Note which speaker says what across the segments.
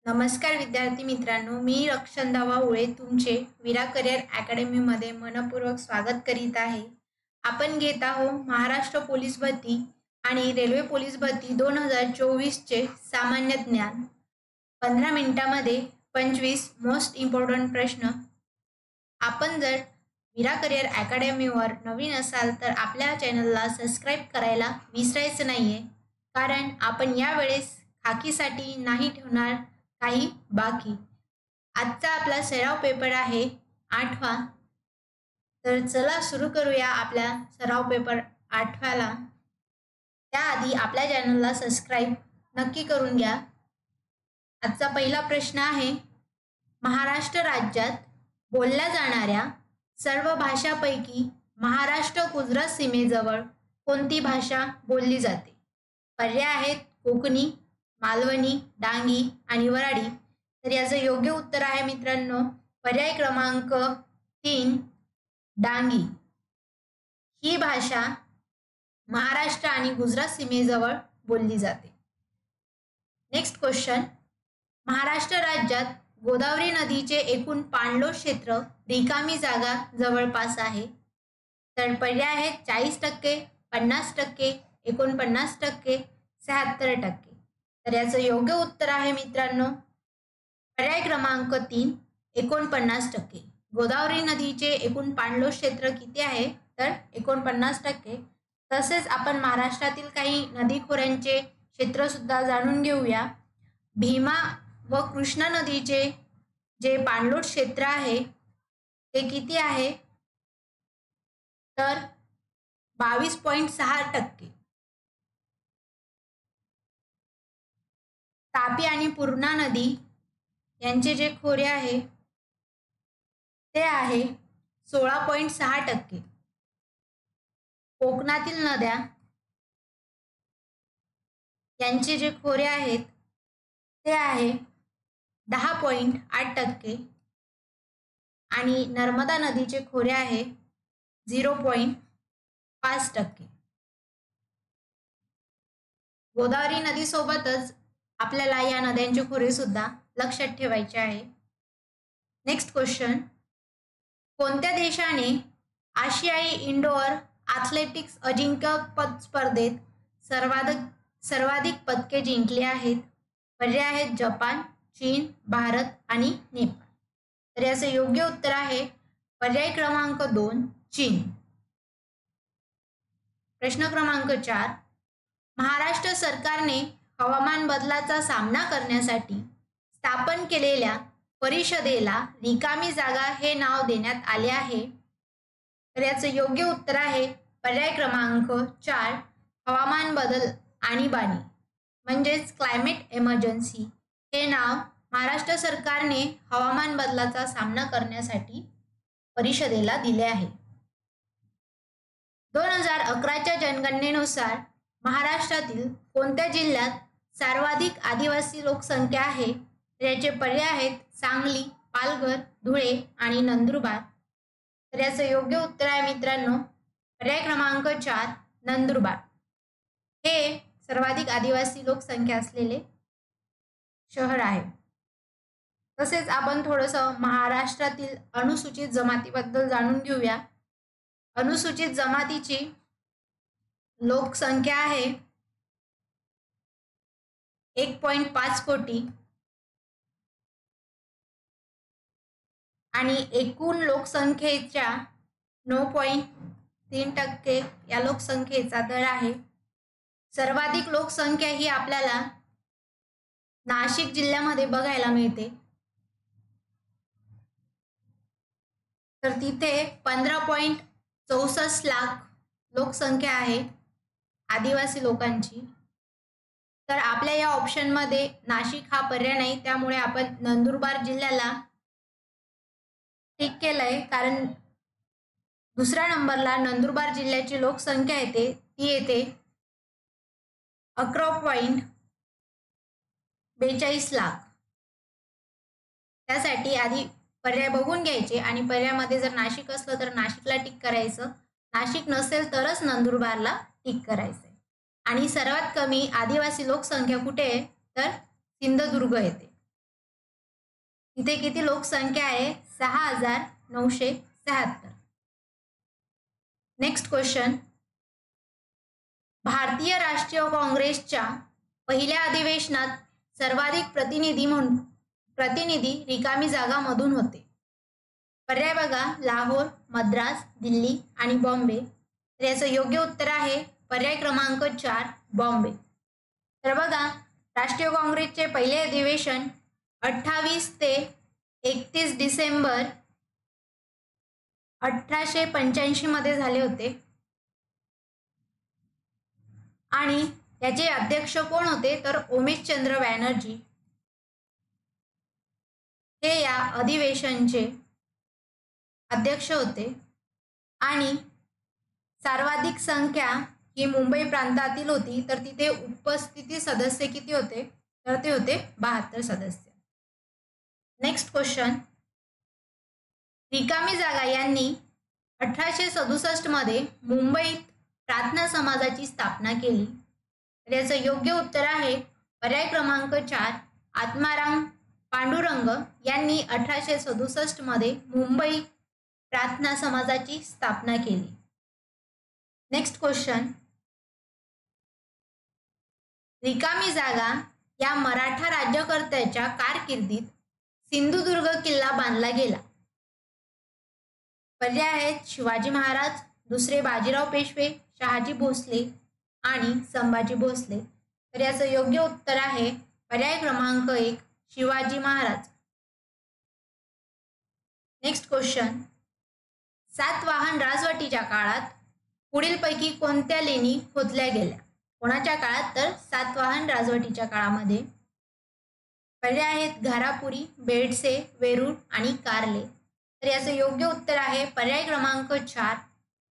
Speaker 1: नमस्कार विद्यार्थी मित्रांनो, मी रक्षंदा वावळे तुमचे विरा करिअर अकॅडमीमध्ये मनपूर्वक स्वागत करीत आहे. आपण घेत आहोत महाराष्ट्र पोलीस भरती आणि रेल्वे पोलीस भरती 2024चे सामान्य ज्ञान. 15 मिनिटांमध्ये 25 मोस्ट इम्पॉर्टंट प्रश्न. आपण जर विरा करिअर अकॅडमीवर नवीन असाल तर आपल्या चॅनलला सबस्क्राईब करायला विसरायचं नाहीये, कारण आपण यावेळेस खाकीसाठी नाही ठेवणार काही बाकी. आजचा आपला सराव पेपर आहे 8वा. तर चला सुरू करूया आपल्या सराव पेपर 8व्याला. त्याआधी आपल्या चॅनलला सबस्क्राईब नक्की करून घ्या. आजचा पहिला प्रश्न आहे, महाराष्ट्र राज्यात बोलल्या जाणाऱ्या सर्व भाषापैकी महाराष्ट्र गुजरात सीमेजवळ कोणती भाषा बोलली जाते? पर्याय आहेत कोकणी, मालवणी, डांगी आणि वराडी. तर याचं योग्य उत्तर आहे मित्रांनो पर्याय क्रमांक 3 डांगी. ही भाषा महाराष्ट्र आणि गुजरात सीमेजवळ बोलली जाते. नेक्स्ट क्वेश्चन, महाराष्ट्र राज्यात गोदावरी नदीचे एकूण पाणलोट क्षेत्र रिकामी जागा जवळपास आहे. तर पर्याय आहेत 40%, 50%, 49%, 76%. तर याचं योग्य उत्तर आहे मित्रांनो पर्याय क्रमांक 3 49%. गोदावरी नदीचे एकूण पाणलोट क्षेत्र किती आहे? तर 49%. तसेच आपण महाराष्ट्रातील काही नदी खोऱ्यांचे क्षेत्र सुद्धा जाणून घेऊया. भीमा व कृष्णा नदीचे जे पाणलोट क्षेत्र आहे ते किती आहे? तर 22.6%. तापी आणि पूर्णा नदी यांचे जे खोरे आहे ते आहे 16.6%. कोकणातील नद्या यांचे जे खोरे आहेत ते आहे 10.8% आणि नर्मदा नदीचे खोरे आहे 0.5%. गोदावरी नदीसोबतच आपल्याला या नद्यांचे खोरे सुद्धा लक्षात ठेवायचे आहे. नेक्स्ट क्वेश्चन, कोणत्या देशाने आशियाई इंडोर ॲथलेटिक्स अजिंक्यपद स्पर्धेत सर्वाधिक पदके जिंकली आहेत? पर्याय आहेत जपान, चीन, भारत आणि नेपाळ. तर याचे योग्य उत्तर आहे पर्याय क्रमांक 2 चीन. प्रश्न क्रमांक 4, महाराष्ट्र सरकारने हवामान बदलाचा सामना करण्यासाठी स्थापन केलेल्या परिषदेला रिकामी जागा हे नाव देण्यात आले आहे. तर याचं योग्य उत्तर आहे पर्याय क्रमांक 4 हवामान बदल आणीबाणी म्हणजेच क्लायमेट इमर्जन्सी हे नाव महाराष्ट्र सरकारने हवामान बदलाचा सामना करण्यासाठी परिषदेला दिले आहे. 2011च्या जनगणनेनुसार महाराष्ट्रातील कोणत्या जिल्ह्यात सर्वाधिक आदिवासी लोकसंख्या आहे? याचे पर्याय आहेत सांगली, पालघर, धुळे आणि नंदुरबार. तर याचं योग्य उत्तर आहे मित्रांनो पर्याय क्रमांक 4 नंदुरबार हे सर्वाधिक आदिवासी लोकसंख्या असलेले शहर आहे. तसेच आपण थोडंसं महाराष्ट्रातील अनुसूचित जमातीबद्दल जाणून घेऊया. अनुसूचित जमातीची लोकसंख्या आहे 1.5 कोटी आणि एकूण लोकसंख्येच्या 9.3% या लोकसंख्येचा दर आहे. सर्वाधिक लोकसंख्या ही आपल्याला नाशिक जिल्ह्यामध्ये बघायला मिळते. तर तिथे 15.64 लाख लोकसंख्या आहे आदिवासी लोकांची. तर आपल्या या ऑप्शनमध्ये नाशिक हा पर्याय नाही, त्यामुळे आपण नंदुरबार जिल्ह्याला टिक केलंय, कारण दुसऱ्या नंबरला नंदुरबार जिल्ह्याची लोकसंख्या येते ती येते 11.42 लाख. त्यासाठी आधी पर्याय बघून घ्यायचे आणि पर्यायामध्ये जर नाशिक असलं तर नाशिकला टिक करायचं, नाशिक नसेल तरच नंदुरबारला टिक करायचं. आणि सर्वात कमी आदिवासी लोकसंख्या कुठे आहे? तर सिंधुदुर्ग येते. इथे किती लोकसंख्या आहे? 6,976. नेक्स्ट क्वेश्चन, भारतीय राष्ट्रीय काँग्रेसच्या पहिल्या अधिवेशनात सर्वाधिक प्रतिनिधी रिकामी जागा मधून होते. पर्याय बघा, लाहोर, मद्रास, दिल्ली आणि बॉम्बे. तर याचं योग्य उत्तर आहे पर्याय क्रमांक 4 बॉम्बे. तर बघा, राष्ट्रीय काँग्रेसचे पहिले अधिवेशन 28 ते 31 डिसेंबर 1885 मध्ये झाले होते आणि त्याचे अध्यक्ष कोण होते? तर उमेशचंद्र बॅनर्जी हे या अधिवेशनचे अध्यक्ष होते. आणि सर्वाधिक संख्या ही मुंबई प्रांतातील होती, तर तिथे उपस्थिती सदस्य किती होते? तर ते होते 72 सदस्य. नेक्स्ट क्वेश्चन, रिकामी जागा यांनी 1867 मध्ये मुंबईत प्रार्थना समाजाची स्थापना केली. तर याचं योग्य उत्तर आहे पर्याय क्रमांक 4 आत्माराम पांडुरंग यांनी 1867 मध्ये मुंबई प्रार्थना समाजाची स्थापना केली. नेक्स्ट क्वेश्चन, रिकामी जागा या मराठा राज्यकर्त्याच्या कारकिर्दीत सिंधुदुर्ग किल्ला बांधला गेला. पर्याय आहेत शिवाजी महाराज, दुसरे बाजीराव पेशवे, शहाजी भोसले आणि संभाजी भोसले. तर याचं योग्य उत्तर आहे पर्याय क्रमांक 1 शिवाजी महाराज. नेक्स्ट क्वेश्चन, सातवाहन राजवटीच्या काळात पुढीलपैकी कोणत्या लेणी खोदल्या गेल्या? कोणाच्या काळात? तर सातवाहन राजवटीच्या काळामध्ये. पर्याय आहेत घारापुरी, बेडसे, वेरूळ आणि कार्ले. तर याचं योग्य उत्तर आहे पर्याय क्रमांक 4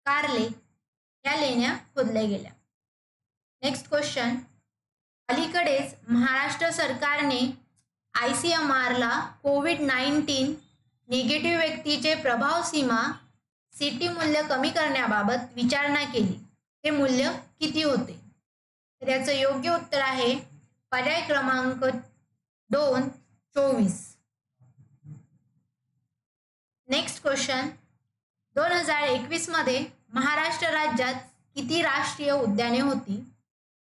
Speaker 1: कार्ले या लेण्या खोदल्या गेल्या. नेक्स्ट क्वेश्चन, अलीकडेच महाराष्ट्र सरकारने ICMRला कोविड-19 निगेटिव्ह व्यक्तीचे प्रभाव सीमा CT मूल्य कमी करण्याबाबत विचारणा केली. ते मूल्य किती होते? तर याचं योग्य उत्तर आहे पर्याय क्रमांक 2 24. नेक्स्ट क्वेश्चन, 2021 मध्ये महाराष्ट्र राज्यात किती राष्ट्रीय उद्याने होती?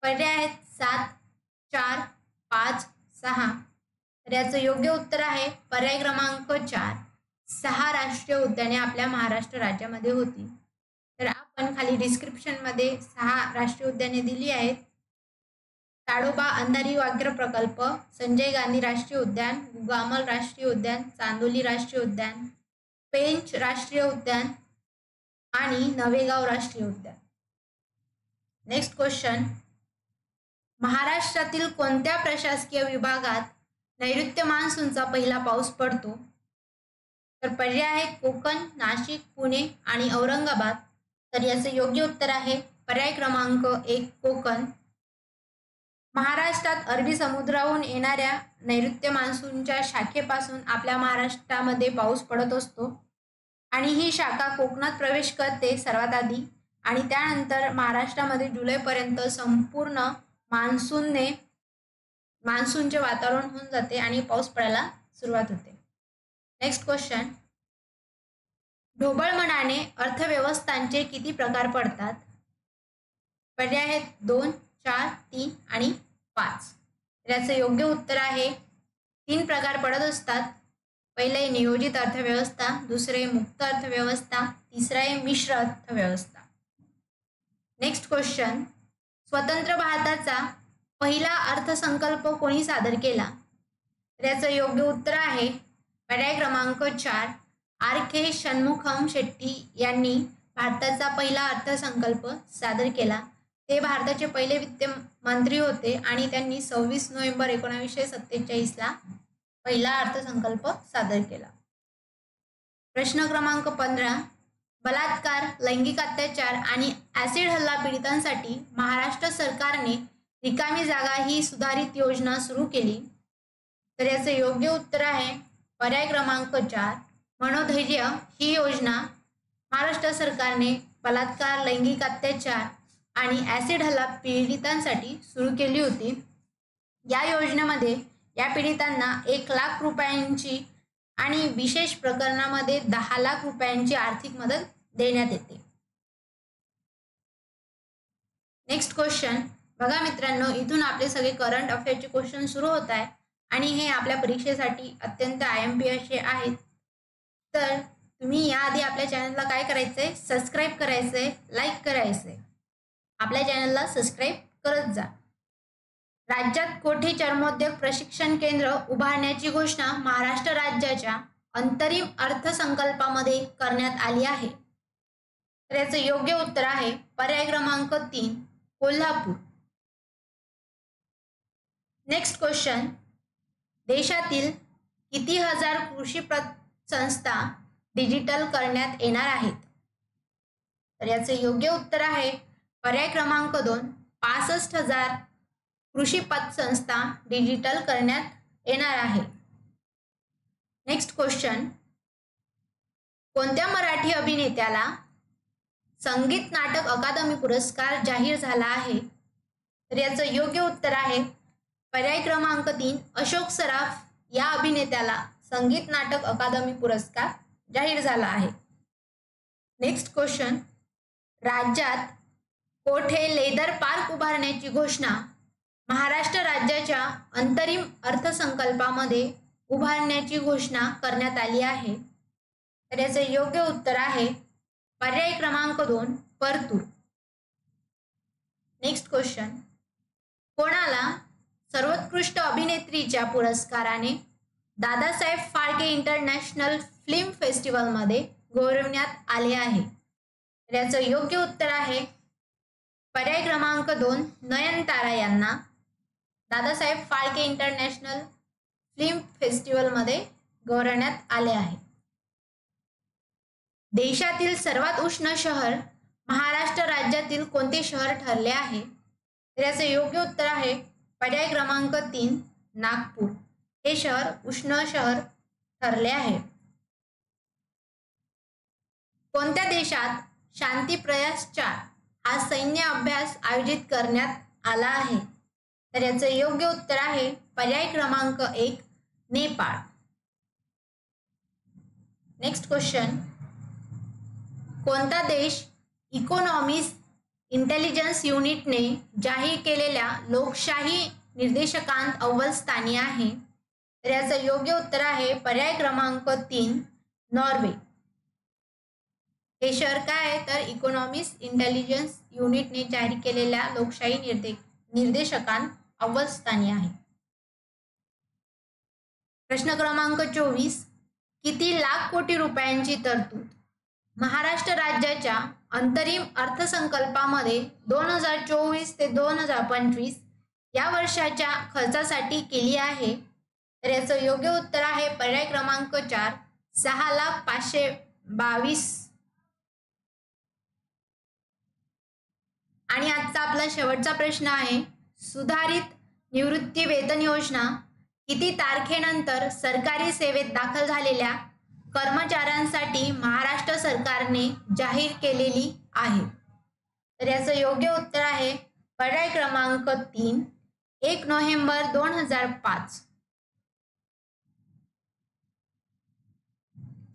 Speaker 1: पर्याय आहेत 7, 4, 5, 6. तर याचं योग्य उत्तर आहे पर्याय क्रमांक 4 6 राष्ट्रीय उद्याने आपल्या महाराष्ट्र राज्यामध्ये होती. तर आपण खाली डिस्क्रिप्शनमध्ये 6 राष्ट्रीय उद्याने दिली आहेत. ताडोबा अंधारी व्याघ्र प्रकल्प, संजय गांधी राष्ट्रीय उद्यान, गुगामल राष्ट्रीय उद्यान, चांदोली राष्ट्रीय उद्यान, पेंच राष्ट्रीय उद्यान आणि नवेगाव राष्ट्रीय उद्यान. नेक्स्ट क्वेश्चन, महाराष्ट्रातील कोणत्या प्रशासकीय विभागात नैऋत्य मान्सूनचा पहिला पाऊस पडतो? तर पर्याय आहेत कोकण, नाशिक, पुणे आणि औरंगाबाद. तर याचं योग्य उत्तर आहे पर्याय क्रमांक 1 कोकण. महाराष्ट्रात अरबी समुद्राहून येणाऱ्या नैऋत्य मान्सूनच्या शाखेपासून आपल्या महाराष्ट्रामध्ये पाऊस पडत असतो आणि ही शाखा कोकणात प्रवेश करते सर्वात आधी आणि त्यानंतर महाराष्ट्रामध्ये जुलैपर्यंत संपूर्ण मान्सूनचे वातावरण होऊन जाते आणि पाऊस पडायला सुरुवात होते. नेक्स्ट क्वेश्चन, ढोबळमानाने अर्थव्यवस्थांचे किती प्रकार पडतात? पर्याय आहेत 2, 4, 3 आणि 5. याचं योग्य उत्तर आहे 3 प्रकार पडत असतात. पहिले नियोजित अर्थव्यवस्था, दुसरे मुक्त अर्थव्यवस्था, तिसरे मिश्र अर्थव्यवस्था. नेक्स्ट क्वेश्चन, स्वतंत्र भारताचा पहिला अर्थसंकल्प कोणी सादर केला? तर याचं योग्य उत्तर आहे पर्याय क्रमांक 4 RK षण्मुखम शेट्टी यांनी भारताचा पहिला अर्थसंकल्प सादर केला. ते भारताचे पहिले वित्त मंत्री होते आणि त्यांनी 26 नोव्हेंबर 1947 ला पहिला अर्थसंकल्प सादर केला. प्रश्न क्रमांक 15, बलात्कार, लैंगिक अत्याचार आणि ॲसिड हल्ला पीडितांसाठी महाराष्ट्र सरकारने रिकामी जागा ही सुधारित योजना सुरू केली. तर याचे योग्य उत्तर आहे पर्याय क्रमांक 4 मनोधैर्य. ही योजना महाराष्ट्र सरकारने बलात्कार, लैंगिक अत्याचार आणि ॲसिड हल्ला पीडितांसाठी सुरू केली होती. या योजनेमध्ये या पीडितांना 1 लाख रुपयांची आणि विशेष प्रकरणामध्ये 10 लाख रुपयांची आर्थिक मदत देण्यात येते. नेक्स्ट क्वेश्चन बघा मित्रांनो, इथून आपले सगळे करंट अफेअरचे क्वेश्चन सुरू होत आहे आणि हे आपल्या परीक्षेसाठी अत्यंत IMP असे आहेत. तर तुम्ही याआधी आपल्या चॅनलला काय करायचंय, सबस्क्राईब करायचंय, लाईक करायचंय. आपल्या चॅनलला सबस्क्राईब करत जा. राज्यात कोठे चर्मोद्योग प्रशिक्षण केंद्र उभारण्याची घोषणा महाराष्ट्र राज्याच्या अंतरिम अर्थसंकल्पामध्ये करण्यात आली आहे. तर याचं योग्य उत्तर आहे पर्याय क्रमांक 3 कोल्हापूर. नेक्स्ट क्वेश्चन, देशातील किती हजार कृषी संस्था डिजिटल करण्यात येणार आहेत? तर याचे योग्य उत्तर आहे पर्याय क्रमांक 2 65,000 कृषी पतसंस्था डिजिटल करण्यात येणार आहे. नेक्स्ट क्वेश्चन, कोणत्या मराठी अभिनेत्याला संगीत नाटक अकादमी पुरस्कार जाहीर झाला आहे? तर याचं योग्य उत्तर आहे पर्याय क्रमांक 3 अशोक सराफ या अभिनेत्याला संगीत नाटक अकादमी पुरस्कार जाहीर झाला आहे. नेक्स्ट क्वेश्चन, राज्यात कोठे लेदर पार्क उभारण्याची घोषणा महाराष्ट्र राज्याच्या अंतरिम अर्थसंकल्पामध्ये उभारण्याची घोषणा करण्यात आली आहे? तर याचे योग्य उत्तर आहे पर्याय क्रमांक 2 परतूर. नेक्स्ट क्वेश्चन, कोणाला सर्वोत्कृष्ट अभिनेत्रीच्या पुरस्काराने दादासाहेब फाळके इंटरनॅशनल फिल्म फेस्टिवलमध्ये गौरवण्यात आले आहे? तर याचं योग्य उत्तर आहे पर्याय क्रमांक 2 नयनतारा यांना दादासाहेब फाळके इंटरनॅशनल फिल्म फेस्टिवलमध्ये गौरवण्यात आले आहे. देशातील सर्वात उष्ण शहर महाराष्ट्र राज्यातील कोणते शहर ठरले आहे? तर याचे योग्य उत्तर आहे पर्याय क्रमांक 3 नागपूर. हे शहर उष्ण शहर ठरले आहे. कोणत्या देशात शांती प्रयास 4 हा सैन्य अभ्यास आयोजित करण्यात आला आहे? तर याचे योग्य उत्तर आहे पर्याय क्रमांक 1 नेपाळ. नेक्स्ट क्वेश्चन, कोणता देश इकॉनॉमिस्ट इंटेलिजन्स युनिटने जाहीर केलेल्या लोकशाही निर्देशकांत अव्वल स्थानी आहे? तर याचं योग्य उत्तर आहे पर्याय क्रमांक 3 नॉर्वे. हे शहर काय आहे? तर इकॉनॉमिस्ट इंटेलिजन्स युनिटने जाहीर केलेल्या लोकशाही निर्देशकांत अव्वल स्थानी आहे. प्रश्न क्रमांक 24, किती लाख कोटी रुपयांची तरतूद महाराष्ट्र राज्याच्या अंतरिम अर्थसंकल्पामध्ये 2024 ते 2025 या वर्षाच्या खर्चासाठी केली आहे? तर याचं योग्य उत्तर आहे पर्याय क्रमांक 4 6,522. आणि आजचा आपला शेवटचा प्रश्न आहे, सुधारित निवृत्ती वेतन योजना किती तारखेनंतर सरकारी सेवेत दाखल झालेल्या कर्मचाऱ्यांसाठी महाराष्ट्र सरकारने जाहीर केलेली आहे? तर याचं योग्य उत्तर आहे पर्याय क्रमांक 3 1 नोव्हेंबर 2005.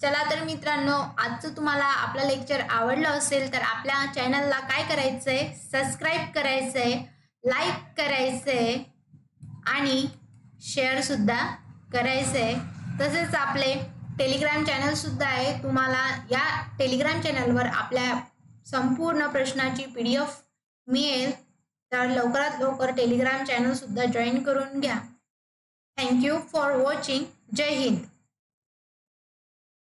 Speaker 1: चला तर मित्रांनो, आजचं तुम्हाला आपलं लेक्चर आवडलं असेल तर आपल्या चॅनलला काय करायचंय, सबस्क्राईब करायचंय, लाईक करायचंय आणि शेअर सुद्धा करायचंय. तसेच आपले टेलिग्राम चॅनल सुद्धा आहे. तुम्हाला या टेलिग्राम चॅनलवर आपल्या संपूर्ण प्रश्नाची PDF मिळेल. तर लवकरात लवकर टेलिग्राम चॅनल सुद्धा जॉईन करून घ्या. Thank you for watching. जय हिंद.